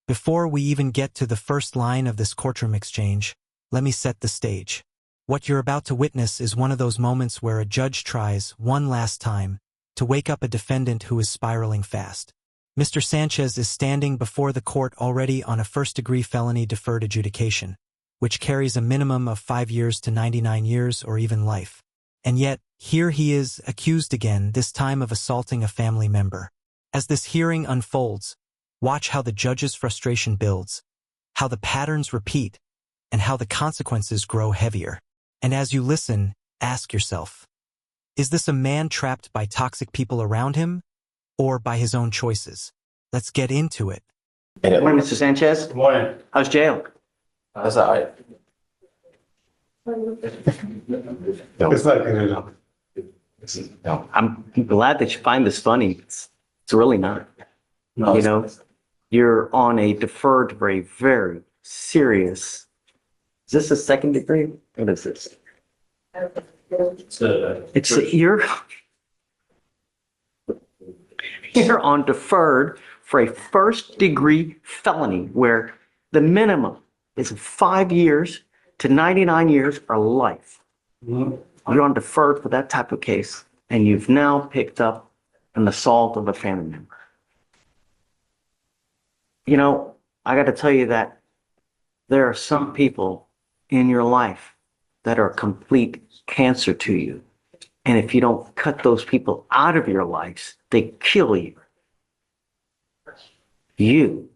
Before we even get to the first line of this courtroom exchange, let me set the stage. What you're about to witness is one of those moments where a judge tries, one last time, to wake up a defendant who is spiraling fast. Mr. Sanchez is standing before the court already on a first-degree felony deferred adjudication, which carries a minimum of 5 years to 99 years or even life. And yet, here he is, accused again, this time of assaulting a family member. As this hearing unfolds, watch how the judge's frustration builds, how the patterns repeat, and how the consequences grow heavier. And as you listen, ask yourself, is this a man trapped by toxic people around him, or by his own choices? Let's get into it. Good morning, Mr. Sanchez. Good morning. How's jail? That's all right. It's like, No. I'm glad that you find this funny. It's really not. No, You know, you're on a deferred for a very serious. Is this a second degree? What is this? You're on deferred for a first degree felony where the minimum is 5 years to 99 years or life. You're on deferred for that type of case, and you've now picked up an assault of a family member. You know, I got to tell you that there are some people in your life that are complete cancer to you. And if you don't cut those people out of your lives, they kill you. You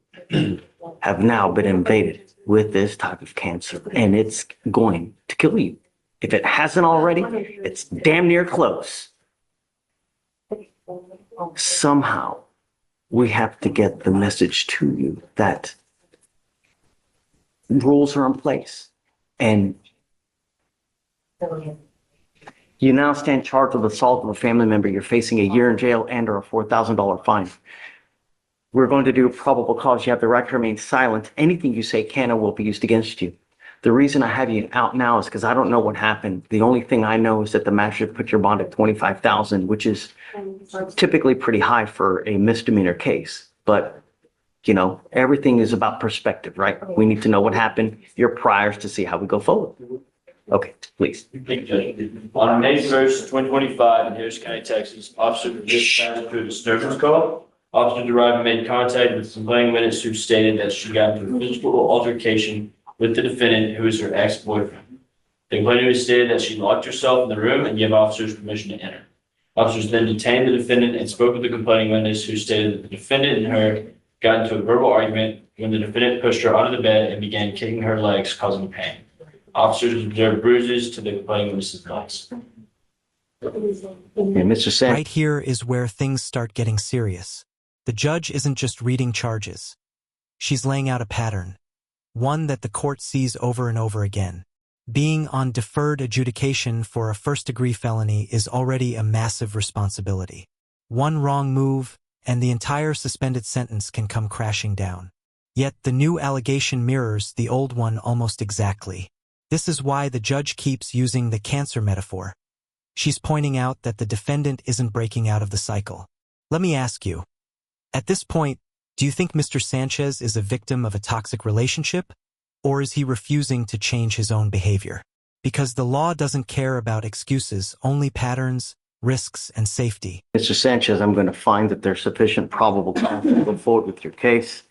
have now been invaded with this type of cancer, and it's going to kill you. If it hasn't already, it's damn near close. Somehow, we have to get the message to you that rules are in place, and you now stand charged with assault of a family member. You're facing a year in jail and or a $4,000 fine. We're going to do probable cause. You have the right to remain silent. Anything you say can and will be used against you. The reason I have you out now is because I don't know what happened. The only thing I know is that the magistrate put your bond at $25,000, which is typically pretty high for a misdemeanor case. But, you know, everything is about perspective, right? We need to know what happened, your priors, to see how we go forward. Okay, please. Thank you, Judge. On May 1st, 2025, in Harris County, Texas, officer dispatched to a disturbance call. Officer arrived and made contact with the complaining witness who stated that she got into a physical altercation with the defendant, who is her ex-boyfriend. The complainant stated that she locked herself in the room and gave officers permission to enter. Officers then detained the defendant and spoke with the complaining witness, who stated that the defendant and her got into a verbal argument when the defendant pushed her onto the bed and began kicking her legs, causing pain. Officers observed bruises to the complaining witness's legs. Mr. Sanchez. Right here is where things start getting serious. The judge isn't just reading charges. She's laying out a pattern, one that the court sees over and over again. Being on deferred adjudication for a first-degree felony is already a massive responsibility. One wrong move, and the entire suspended sentence can come crashing down. Yet the new allegation mirrors the old one almost exactly. This is why the judge keeps using the cancer metaphor. She's pointing out that the defendant isn't breaking out of the cycle. Let me ask you, at this point, do you think Mr. Sanchez is a victim of a toxic relationship, or is he refusing to change his own behavior? Because the law doesn't care about excuses, only patterns, risks, and safety. Mr. Sanchez, I'm going to find that there's sufficient probable cause to go forward with your case.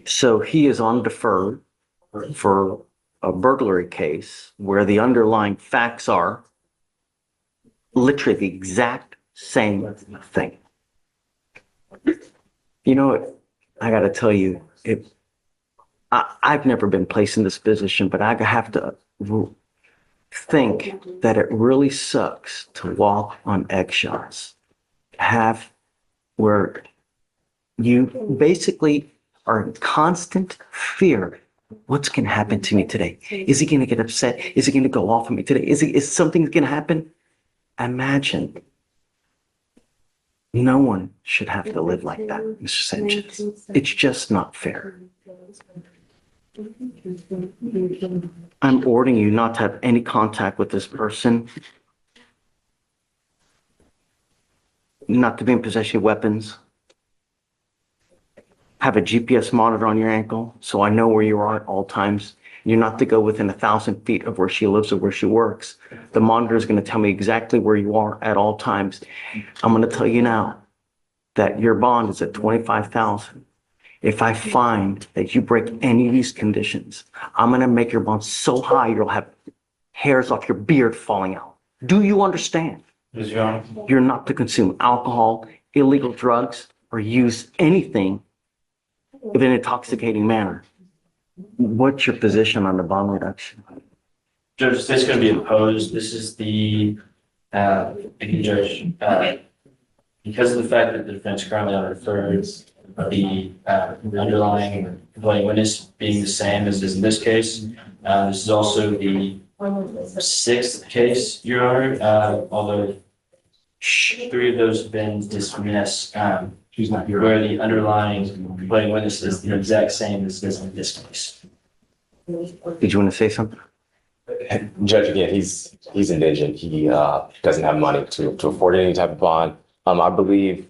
So he is on deferred for a burglary case where the underlying facts are literally the exact same thing. You know, I got to tell you, I've never been placed in this position, but I have to think that it really sucks to walk on eggshells, have where you basically are in constant fear. What's going to happen to me today? Is he going to get upset? Is he going to go off on me today? Is something going to happen? Imagine. No one should have to live like that, Mr. Sanchez. It's just not fair. I'm ordering you not to have any contact with this person, not to be in possession of weapons, have a GPS monitor on your ankle, so I know where you are at all times. You're not to go within 1,000 feet of where she lives or where she works. The monitor is going to tell me exactly where you are at all times. I'm going to tell you now that your bond is at 25,000. If I find that you break any of these conditions, I'm going to make your bond so high you'll have hairs off your beard falling out. Do you understand? Yes, Your Honor. You're not to consume alcohol, illegal drugs, or use anything in an intoxicating manner. What's your position on the bond reduction? Judge, this is going to be opposed. This is the, judge, because of the fact that the defense currently unreferred, the underlying complaining witness being the same as is in this case. This is also the sixth case, Your Honor, although three of those have been dismissed, She's not here. where the underlying complaining witness is the exact same as is in this case. Did you want to say something? Judge, again, he's indigent. He doesn't have money to afford any type of bond. I believe,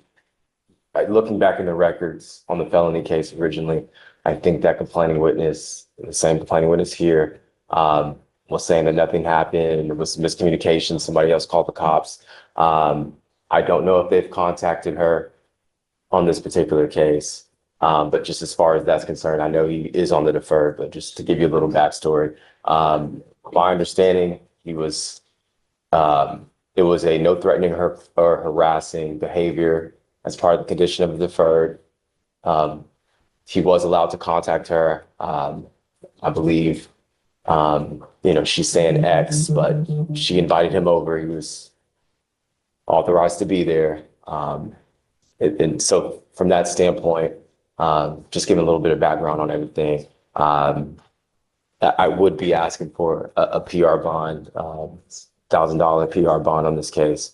looking back in the records on the felony case originally, I think that complaining witness, the same complaining witness here, was saying that nothing happened. It was miscommunication. Somebody else called the cops. I don't know if they've contacted her on this particular case. But just as far as that's concerned, I know he is on the deferred, but just to give you a little backstory, my understanding, it was a no threatening her or harassing behavior as part of the condition of the deferred. He was allowed to contact her. I believe, she's saying X, but she invited him over. He was authorized to be there. And so from that standpoint, just giving a little bit of background on everything, I would be asking for a PR bond, $1,000 PR bond on this case.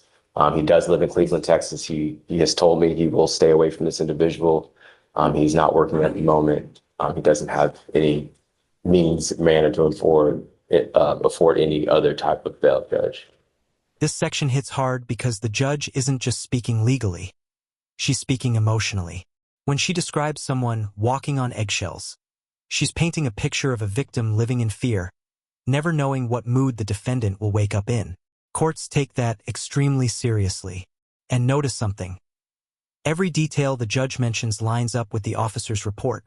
He does live in Cleveland, Texas. He has told me he will stay away from this individual. He's not working at the moment. He doesn't have any means, manner to afford any other type of bail, Judge. This section hits hard because the judge isn't just speaking legally. She's speaking emotionally. When she describes someone walking on eggshells, she's painting a picture of a victim living in fear, never knowing what mood the defendant will wake up in. Courts take that extremely seriously. And notice something. Every detail the judge mentions lines up with the officer's report.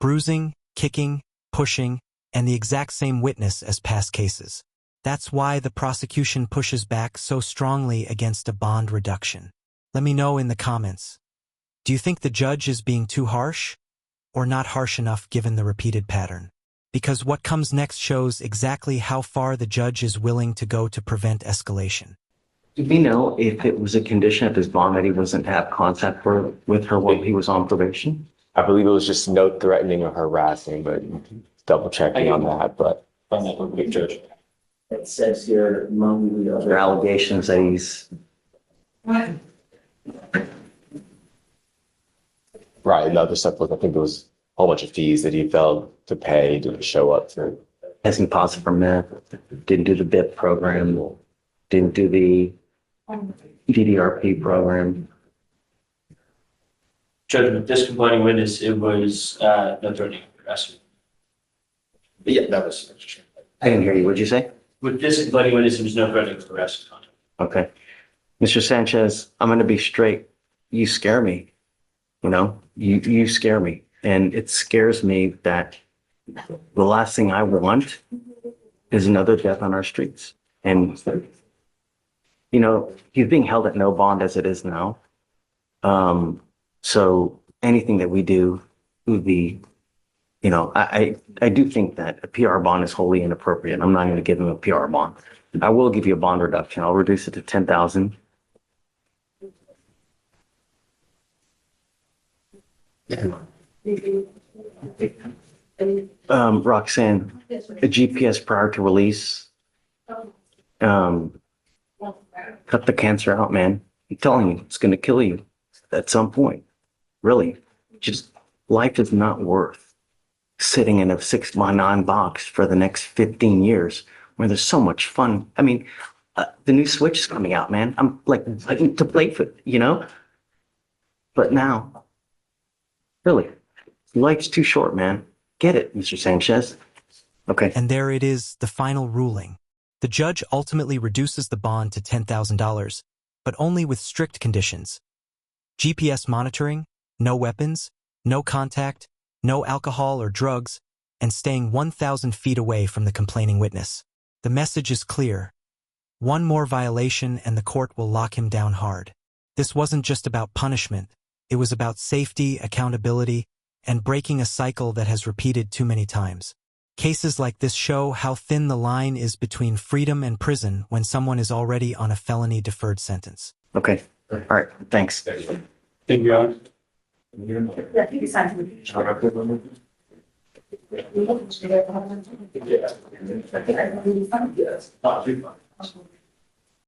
Bruising, kicking, pushing, and the exact same witness as past cases. That's why the prosecution pushes back so strongly against a bond reduction. Let me know in the comments. Do you think the judge is being too harsh? Or not harsh enough given the repeated pattern? Because what comes next shows exactly how far the judge is willing to go to prevent escalation. Do we know if it was a condition of his bond that he wasn't to have contact with her while he was on probation? I believe it was just no threatening or harassing, but double checking on that. But Find that one, Judge. It says here among the other allegations that he's right, another stuff was, I think it was a whole bunch of fees that he failed to pay, didn't show up to. testing positive for meth, didn't do the BIP program, didn't do the DDRP program. Judge, with this complaining witness, it was no threatening harassment. Yeah, that was. I didn't hear you. What'd you say? With this complaining witness, it was no threatening harassment conduct. Okay. Mr. Sanchez, I'm going to be straight. You scare me. You scare me. And it scares me that the last thing I want is another death on our streets. And, he's being held at no bond as it is now. So anything that we do would be, I do think that a PR bond is wholly inappropriate. I'm not going to give him a PR bond. I will give you a bond reduction. I'll reduce it to 10,000. Roxanne, a GPS prior to release. Cut the cancer out, man. I'm telling you, it's going to kill you at some point. Really, just life is not worth sitting in a 6x9 box for the next 15 years where there's so much fun. I mean, the new Switch is coming out, man. I'm like to play for, But now, really, Life's too short, man. Get it, Mr. Sanchez. Okay. And there it is, the final ruling. The judge ultimately reduces the bond to $10,000, but only with strict conditions. GPS monitoring, no weapons, no contact, no alcohol or drugs, and staying 1,000 feet away from the complaining witness. The message is clear. One more violation and the court will lock him down hard. This wasn't just about punishment. It was about safety, accountability, and breaking a cycle that has repeated too many times. Cases like this show how thin the line is between freedom and prison when someone is already on a felony deferred sentence. Okay. All right. Thanks. Thank you, Your Honor. Yeah, you can sign to the. Yes.